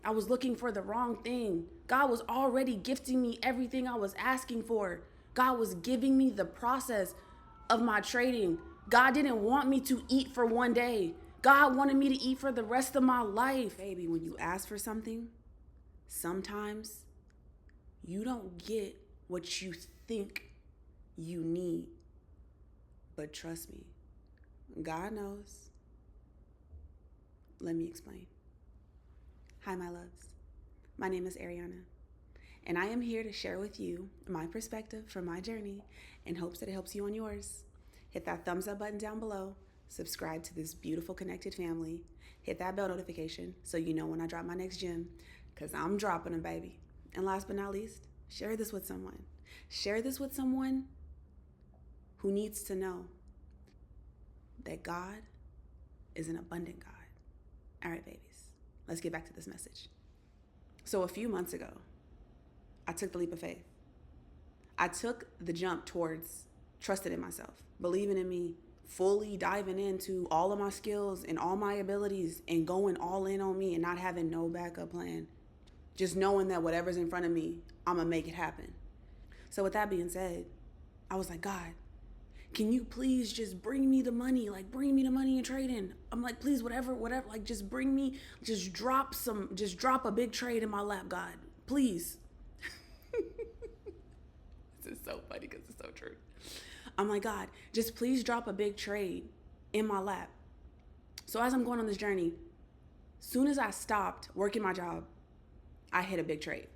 I was looking for the wrong thing. God was already gifting me everything I was asking for. God was giving me the process of my trading. God didn't want me to eat for one day. God wanted me to eat for the rest of my life. Baby, when you ask for something, sometimes you don't get what you think you need. But trust me, God knows. Let me explain. Hi, my loves. My name is Areania, and I am here to share with you my perspective from my journey in hopes that it helps you on yours. Hit that thumbs up button down below, subscribe to this beautiful connected family, hit that bell notification so you know when I drop my next gem, because I'm dropping them, baby. And last but not least, share this with someone. Share this with someone who needs to know that God is an abundant God. All right, babies, let's get back to this message. So a few months ago, I took the leap of faith. I took the jump towards trusting in myself, believing in me, fully diving into all of my skills and all my abilities and going all in on me and not having no backup plan. Just knowing that whatever's in front of me, I'm gonna make it happen. So with that being said, I was like, God, can you please just bring me the money? Like, bring me the money in trading. I'm like, please, whatever, like, just bring me, just drop a big trade in my lap, God, please. This is so funny because it's so true. I'm like, God, just please drop a big trade in my lap. So as I'm going on this journey, soon as I stopped working my job, I hit a big trade.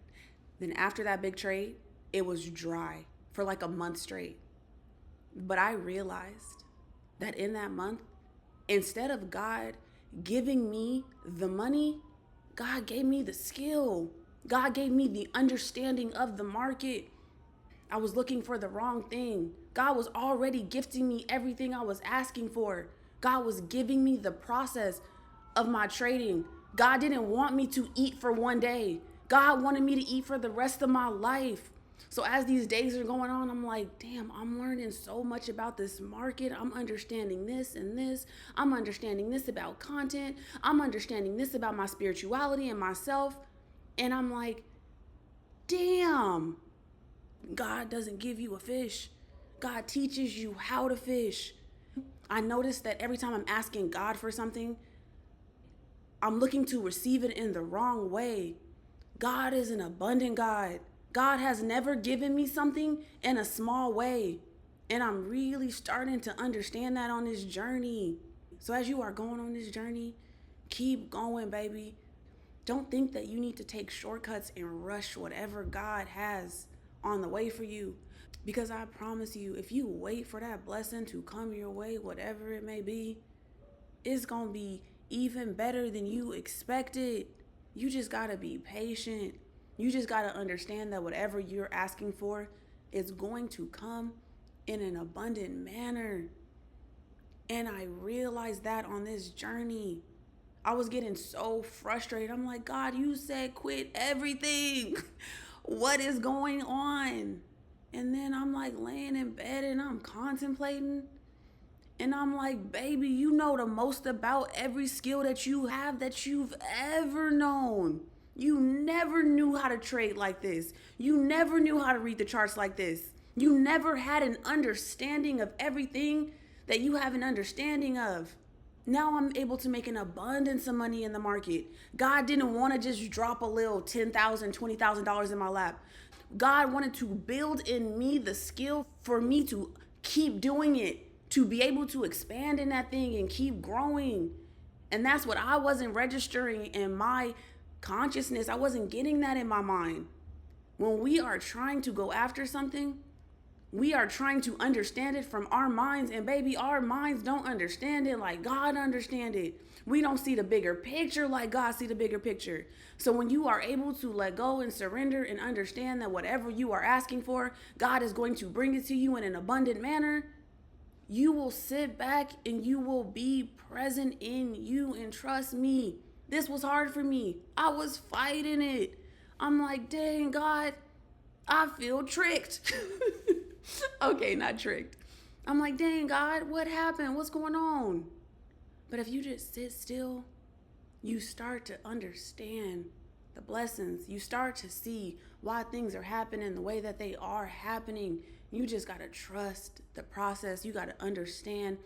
Then after that big trade, it was dry for like a month straight. But I realized that in that month, instead of God giving me the money, God gave me the skill. God gave me the understanding of the market. I was looking for the wrong thing. God was already gifting me everything I was asking for. God was giving me the process of my trading. God didn't want me to eat for one day. God wanted me to eat for the rest of my life. So as these days are going on, I'm like, damn, I'm learning so much about this market. I'm understanding this and this. I'm understanding this about content. I'm understanding this about my spirituality and myself. And I'm like, damn, God doesn't give you a fish. God teaches you how to fish. I noticed that every time I'm asking God for something, I'm looking to receive it in the wrong way. God is an abundant God. God has never given me something in a small way. And I'm really starting to understand that on this journey. So as you are going on this journey, keep going, baby. Don't think that you need to take shortcuts and rush whatever God has on the way for you. Because I promise you, if you wait for that blessing to come your way, whatever it may be, it's going to be even better than you expected. You just got to be patient. You just got to understand that whatever you're asking for is going to come in an abundant manner. And I realized that on this journey. I was getting so frustrated. I'm like, God, you said quit everything. What is going on? And then I'm like laying in bed and I'm contemplating. And I'm like, baby, you know the most about every skill that you have that you've ever known. You never knew how to trade like this. You never knew how to read the charts like this. You never had an understanding of everything that you have an understanding of. Now I'm able to make an abundance of money in the market. God didn't want to just drop a little $10,000, $20,000 in my lap. God wanted to build in me the skill for me to keep doing it, to be able to expand in that thing and keep growing. And that's what I wasn't registering in my consciousness. I wasn't getting that in my mind. When we are trying to go after something, we are trying to understand it from our minds, and baby, our minds don't understand it like God understands it. We don't see the bigger picture like God see the bigger picture. So when you are able to let go and surrender and understand that whatever you are asking for, God is going to bring it to you in an abundant manner, you will sit back and you will be present in you. And trust me, this was hard for me. I was fighting it. I'm like, dang, God, I feel tricked. Okay, not tricked. I'm like, dang, God, what happened? What's going on? But if you just sit still, you start to understand the blessings. You start to see why things are happening the way that they are happening. You just got to trust the process. You got to understand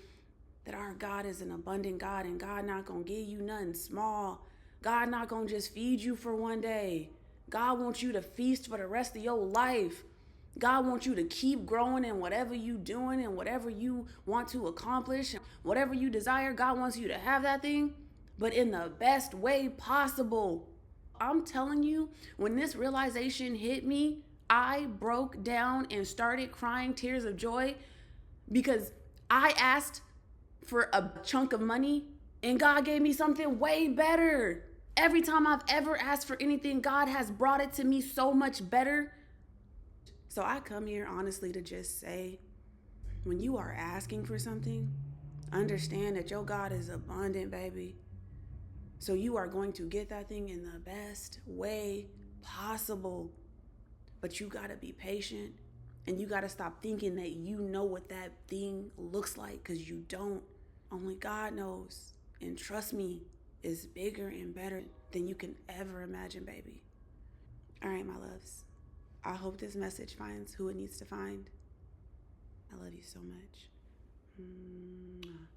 that our God is an abundant God, and God not going to give you nothing small. God not going to just feed you for one day. God wants you to feast for the rest of your life. God wants you to keep growing in whatever you doing and whatever you want to accomplish, whatever you desire. God wants you to have that thing, but in the best way possible. I'm telling you, when this realization hit me, I broke down and started crying tears of joy because I asked for a chunk of money and God gave me something way better. Every time I've ever asked for anything, God has brought it to me so much better. So I come here honestly to just say, when you are asking for something, understand that your God is abundant, baby. So you are going to get that thing in the best way possible. But you got to be patient, and you got to stop thinking that you know what that thing looks like, because you don't. Only God knows. And trust me, it's bigger and better than you can ever imagine, baby. All right, my loves. I hope this message finds who it needs to find. I love you so much. Mwah.